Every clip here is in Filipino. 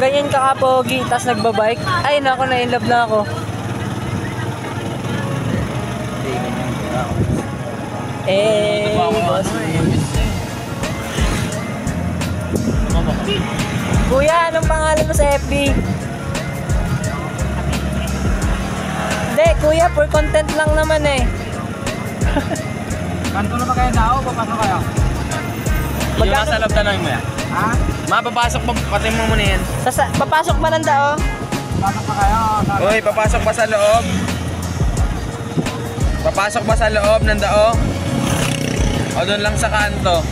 ganyan ka kapogi, tas nagbabike, ay nako, na-inlove na ako. Boss. Kuya, anong pangalan mo sa FB? Hindi, kuya, for content lang naman eh. Kanto na ba kayo na o? Papasok kayo? Yung nasa loob tanong mo yan. Ha? Mapapasok pa, pati mo muna yan. Papasok ba ng dao? Papasok pa kayo? Uy, papasok pa sa loob. Papasok pa sa loob ng dao. O doon lang sa kanto.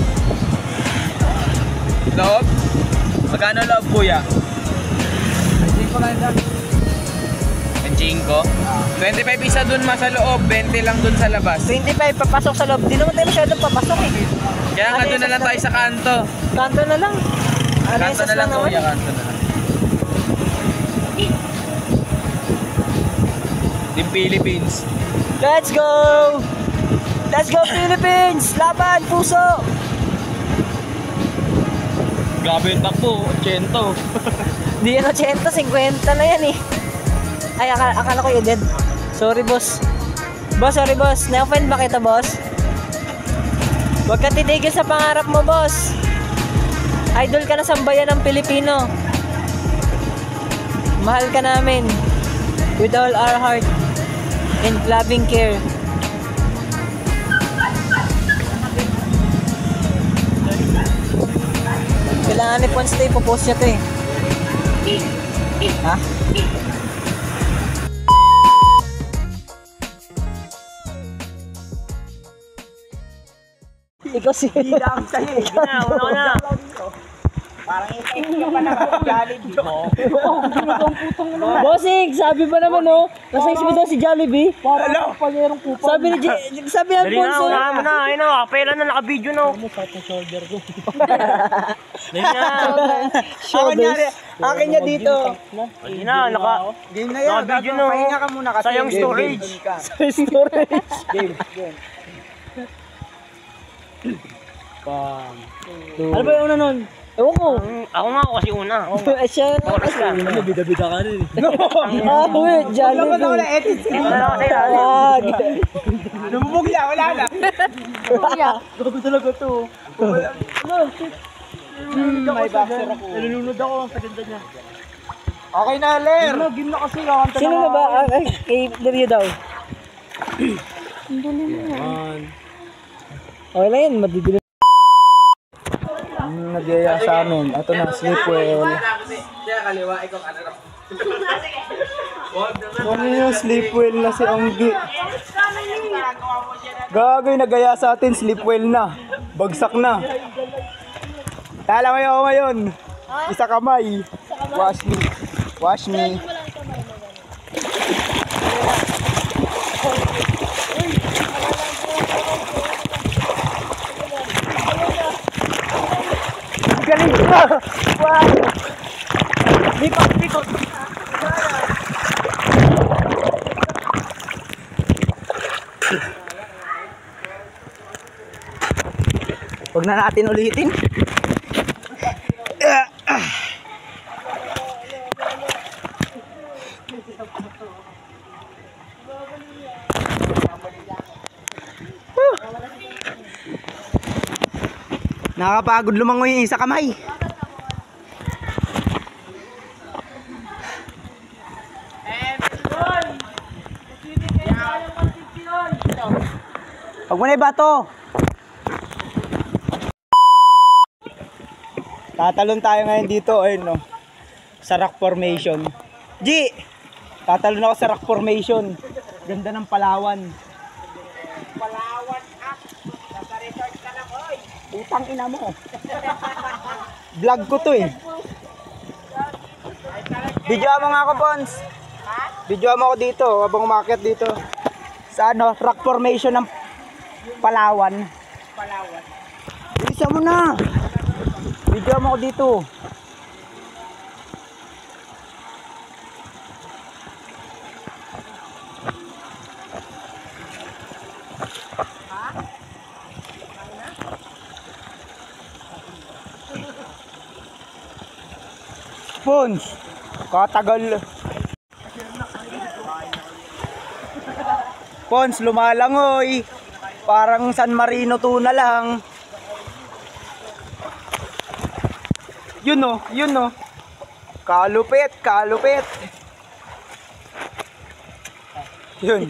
Loob? Magkano loob, kuya? Hindi ko lang dyan. 25? 25 isa doon sa loob, 20 lang doon sa labas. 25, papasok sa loob. Di naman tayo masyadong papasok eh. Kaya nga doon na lang tayo sa kanto. Kanto na lang. Kanto na lang, kuya, kanto na lang. Team Philippines. Let's go! Let's go Philippines! Laban, puso! Grabe yung takbo, 80. Di yan 80, 50 na yan eh. Ay, akala ko yun din. Sorry boss. Boss, sorry boss. Na-offend ba kita boss? Huwag ka titigil sa pangarap mo boss. Idol ka na sa bayan ng Pilipino. Mahal ka namin. With all our heart and loving care. Kailangan ni Ponstay, popost niya to eh. Ha? Ikaw si... Hidang sa'yo eh. Una. Parang ikaw pa na Jollibee. Bossing, sabi ba naman no? Nasa isip daw si Jollibee. Parang panyerong kupal. Sabi ni sabi ng Ponso. Dali na, ayun na, kapela na, naka-video na. shoulder ko. Dali na. Akin niya dito. Dali na, Game na yan. Naka-video na. Pahinga ka muna kasi. Sayang game, storage. game ka. Storage. Game. Ano ba yung una nun? Ewan ko. Ako nga kasi una. Siya. Oras ka. Bida-bida ka rin. Wait, Jollibee. Wag. Lumubog na, wala na. Gago talaga to. May boxer ako. Nalulunod ako sa ganda niya. Okay na, Ler. Game na kasi. Sino na ba? Kay Dario daw. Okay lang yan, madidili. Nagyaya sa amin. Ito na, sleepwell. Siya kaliwa, ikaw kanan. Ano yung sleepwell na si Onggi? Gagawin, nagaya sa atin, sleepwell na. Bagsak na. Tala mo yung ngayon. Isa kamay. Wash me. Wash me. Galing ka! Wow! Likot! Huwag na natin ulitin. Nakakapagod lumangoy yung isa kamay. Huwag mo na ibato. Tatalon tayo ngayon dito, ayun no. Sa rock formation. G! Tatalon ako sa rock formation. Ganda ng Palawan. Palawan up. Nasa resort ka lang, oy. Utang ina mo. Vlog ko to eh. Video mo nga ako, Pons. Video mo ako dito, habang umakyat dito. Sa ano, rock formation ng Palawan. Palawan. Bisa mo na. Video mo ako dito. Pons, katagal. Pons, lumalangoy. Parang San Marino tuna lang. Yun o, yun o. Kalupit, kalupit. Yun.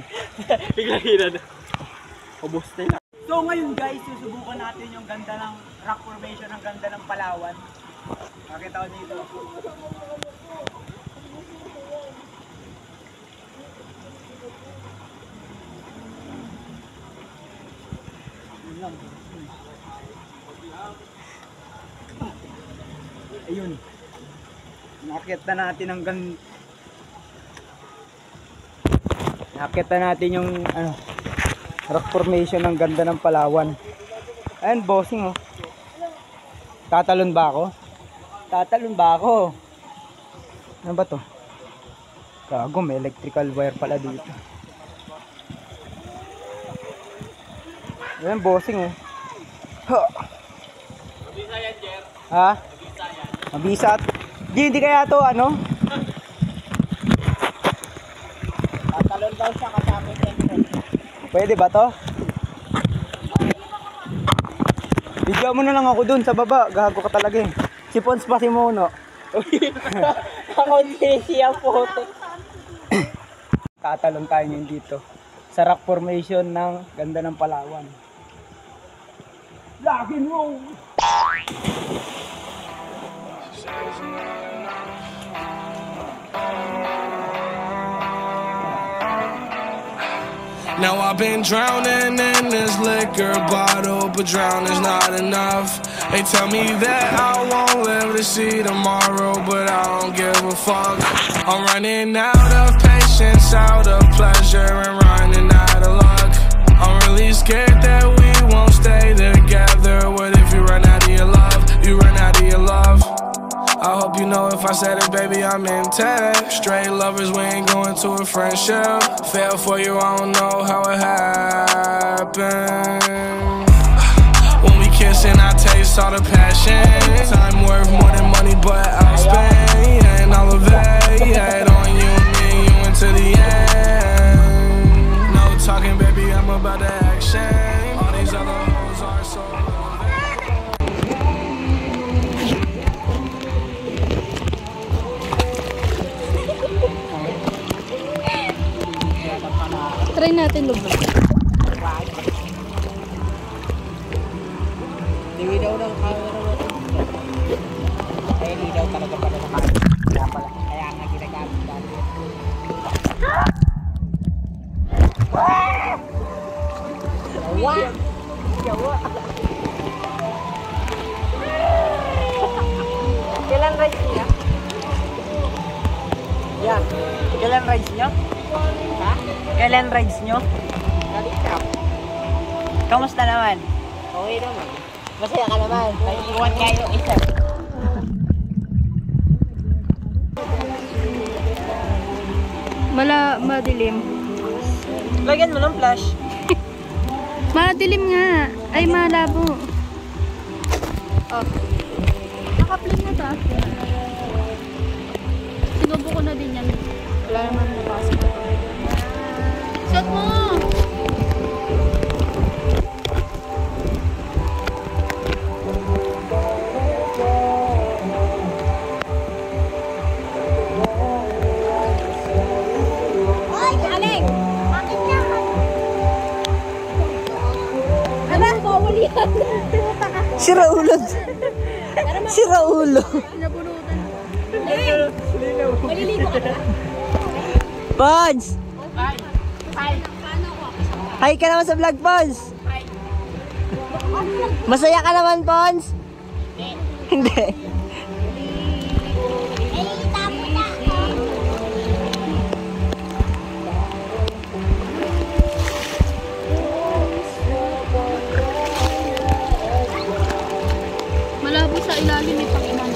Bigla hirad. Ubus na. So ngayon guys, susubukan natin yung ganda ng rock formation, ang ganda ng Palawan. Nakita ko dito. Ayun. Nakita natin ang ganda. Nakita natin yung ano, rock formation ng ganda ng Palawan. Ayan, bossing oh. Tatalon ba ako? Tatalon ba ako? Ano ba to? Gago, may electrical wire pala dito. Ayan, bossing oh. Ha? Mabisa yan, Jer. Ha? Mabisa yan. Mabisa. Di, hindi kaya to ano? Tatalon daw siya kasama siyempre. Pwede ba to? Bigyan mo na lang ako dun sa baba. Gago ka talaga eh. Si Pons pa si Mono. Ako hindi siya photo. Tatalon tayo ngayon dito. Sa rock formation ng ganda ng Palawan. Rock and roll! Now I've been drowning in this liquor bottle, but drowning's not enough. They tell me that I won't live to see tomorrow, but I don't give a fuck. I'm running out of patience, out of pleasure, and running out of luck. I'm really scared that we won't stay together. What if you run out of your love? You run out of your love. I hope you know if I said it, baby, I'm intact. Straight lovers, we ain't going to a friendship. Fell for you, I don't know how it happened. When we kissing, I taste all the passion. Time worth more than money, but I'll spend. And all of it, yeah, on you, me, you into the end. No talking, baby, I'm about the action. All these other hoes are so Try natin lubog. Hindi daw ng camera mo. Ay, hindi daw talaga pala ng camera. Kaya pala. Kaya nga ginagamit dati. Yawa! Yawa! Kailan rides niya? Yan. Kailan rides niyo? Ha? Kailan rides nyo? Nalitap. Kamusta naman? Okay naman. Masaya ka naman. Naiiwan nga yung isa. Madilim. Lagyan mo ng flash. Madilim nga. Ay, malabo. Oh. Naka-play na ta. Sinubo ko na din yan. Wala naman napasok. Shot mo! Oy, galing! Bakit na? Ano? Bawal yan. Sira ulo. Sira ulo. Nabunutan. Eh, maliligo ka na? Pons! Hi. Hi ka naman sa vlog, Pons! Masaya ka naman, Pons? Hindi. Eh, tapo na ako. Malabo sa ilalim may pakiman.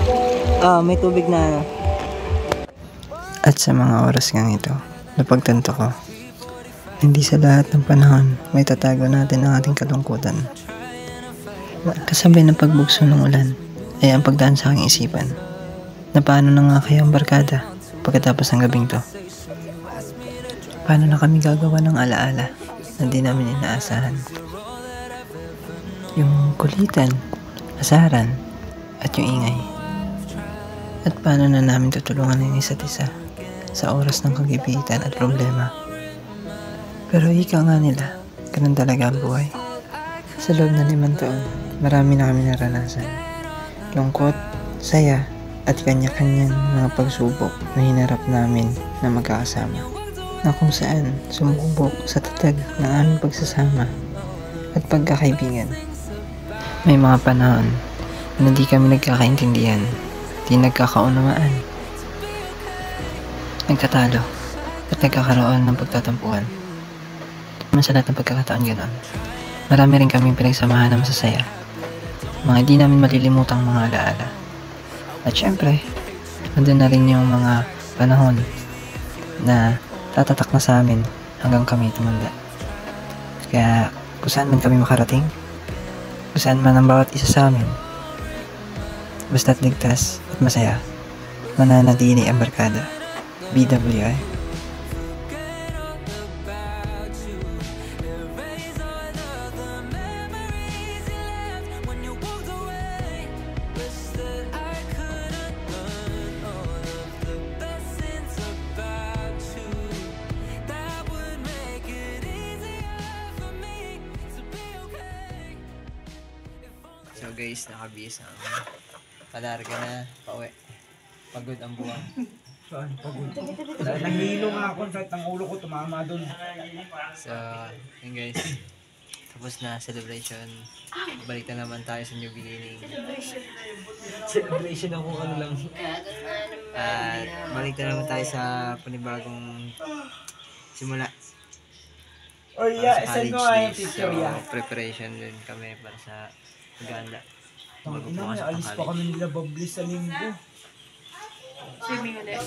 May tubig na ano. At sa mga oras ngang ito, napagtanto ko, hindi sa lahat ng panahon may tatago natin ang ating kalungkutan. Kasabay ng pagbugso ng ulan ay ang pagdaan sa aking isipan. na paano na nga kayo ang barkada pagkatapos ng gabing to. Paano na kami gagawa ng alaala na di namin inaasahan. Yung kulitan, asaran, at yung ingay. At paano na namin tutulungan ng isa't isa sa oras ng kagipitan at problema. Pero ika nga nila, ganun talaga ang buhay. Sa loob ng 5 taon, marami na kami naranasan. Lungkot, saya, at kanya-kanyang mga pagsubok na hinarap namin na magkakasama. Na kung saan sumubok sa tatag ng aming pagsasama at pagkakaibigan. May mga panahon na di kami nagkakaintindihan, di nagkakaunawaan, nagkatalo, at nagkakaroon ng pagtatampuhan. Naman sa lahat ng pagkakataon ganoon, marami rin kaming pinagsamahan na masasaya, mga di namin malilimutang mga alaala. At syempre, nandun na rin yung mga panahon na tatatak na sa amin hanggang kami tumanda. Kaya kung saan man kami makarating, kung saan man ang bawat isa sa amin, basta't ligtas at masaya, mananatili ang barkada. BWI. So guys, nakabihis na kami. Palarga na, pauwi. Pagod ang buwan. Saan? Pagod. Nahilo nga ako, kahit ang ulo ko tumama dun. So, yun guys. Tapos na celebration. Balik na naman tayo sa new beginning. Celebration ako ano lang. At balik na naman tayo sa panibagong simula. Oh yeah, Sa saan college ko nga yung days. picture So, yan? preparation din kami para sa pag-aanda. Bago Ina, pumasok ang alis pa college. kami nila Bablis sa linggo. Swimming ulit.